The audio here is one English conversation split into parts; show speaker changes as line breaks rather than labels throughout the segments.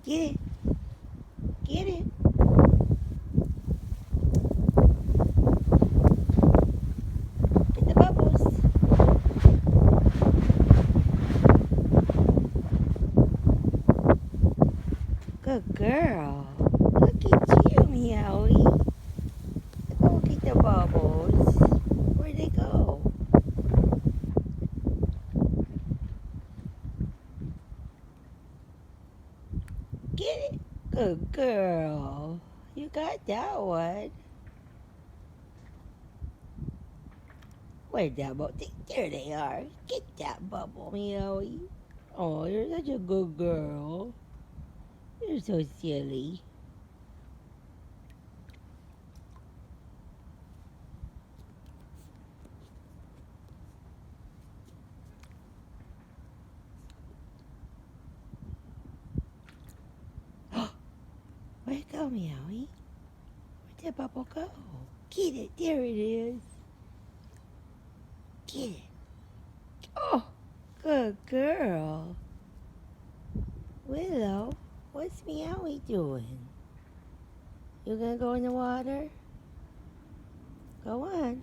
Get it. Get it. Get the bubbles. Good girl. Look at you, Meowie. Go get the bubbles. Where'd they go? Get it. Good girl. You got that one. Where'd that bubble? There they are. Get that bubble, Meowie. Oh, you're such a good girl. You're so silly. Where'd it go, Meowie? Where'd that bubble go? Get it. There it is. Get it. Oh, good girl. Willow, what's Meowie doing? You gonna go in the water? Go on.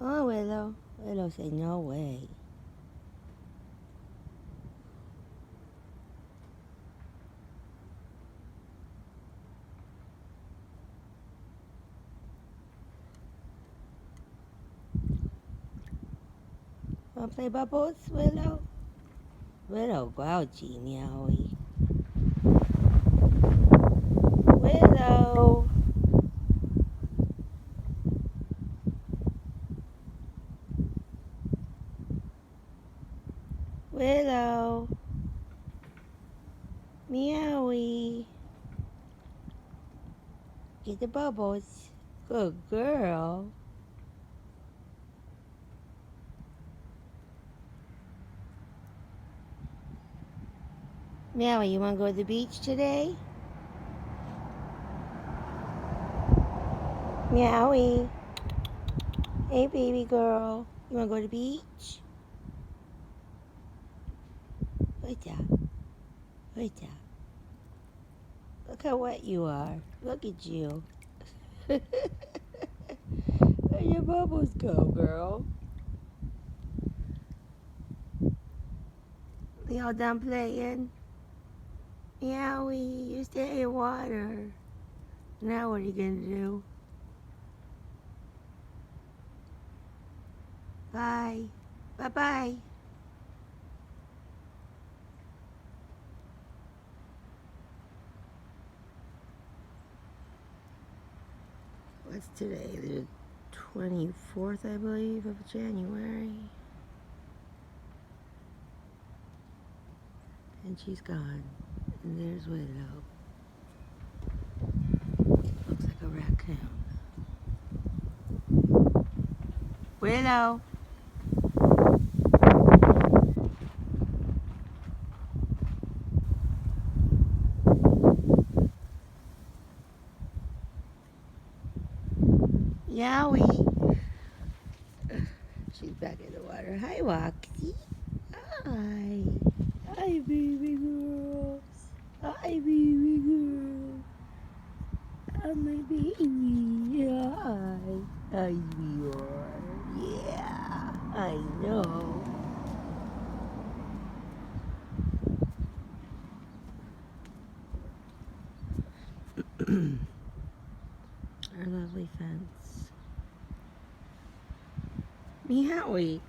Oh, Willow. Willow said no way. Wanna play bubbles, Willow? Willow grouchy, Meowie. Willow. Willow. Meowie. Get the bubbles. Good girl. Meowie, you wanna go to the beach today? Meowie. Hey, baby girl. You wanna go to the beach? Good job. Good job. Look how wet you are. Look at you. Where your bubbles go, girl? We all done playing? Meowie, you stay in water. Now what are you gonna do? Bye. Bye-bye. What's today? The 24th, I believe, of January. And she's gone. And there's Willow. Looks like a raccoon. Willow. Yowie. She's back in the water. Hi, Waxy. Hi. Hi, baby girls. Hi, baby girl. I'm my baby. Hi. Hi, you are. Yeah, I know. Our lovely fence. Meowie.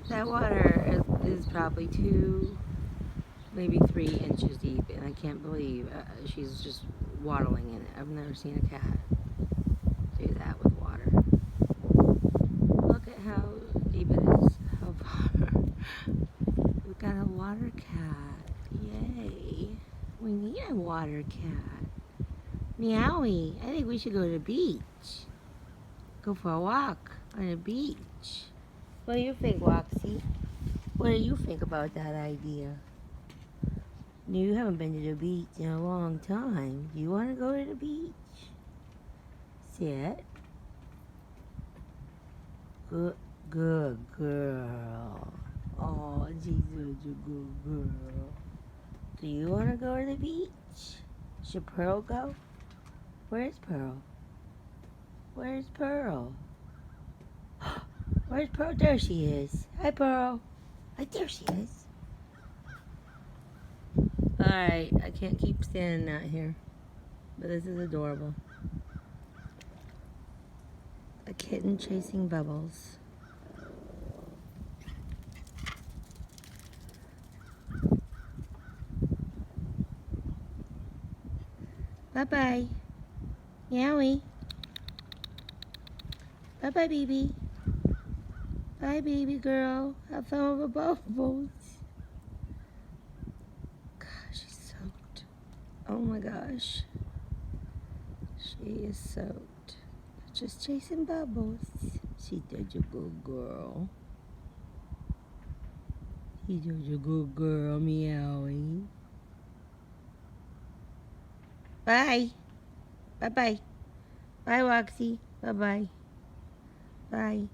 That water is probably 2, maybe 3 inches deep, and I can't believe she's just waddling in it. I've never seen a cat do that with water. Look at how deep it is. How far. We've got a water cat. Yay. We need a water cat. Meowie, I think we should go to the beach. Go for a walk on the beach. What do you think, Waxy? What do you think about that idea? You haven't been to the beach in a long time. Do you want to go to the beach? Sit. Good girl. Oh, she's such a good girl. Do you want to go to the beach? Should Pearl go? Where's Pearl? Where's Pearl? Where's Pearl? There she is. Hi, Pearl. Right there she is. Alright, I can't keep standing out here. But this is adorable. A kitten chasing bubbles. Bye-bye. Meowie. Bye-bye, baby. Bye, baby girl. Have fun with the bubbles. Gosh, she's soaked. Oh my gosh. She is soaked. Just chasing bubbles. She's such a good girl. She's such a good girl, Meowie. Bye. Bye-bye. Bye, Roxy. Bye-bye. Bye.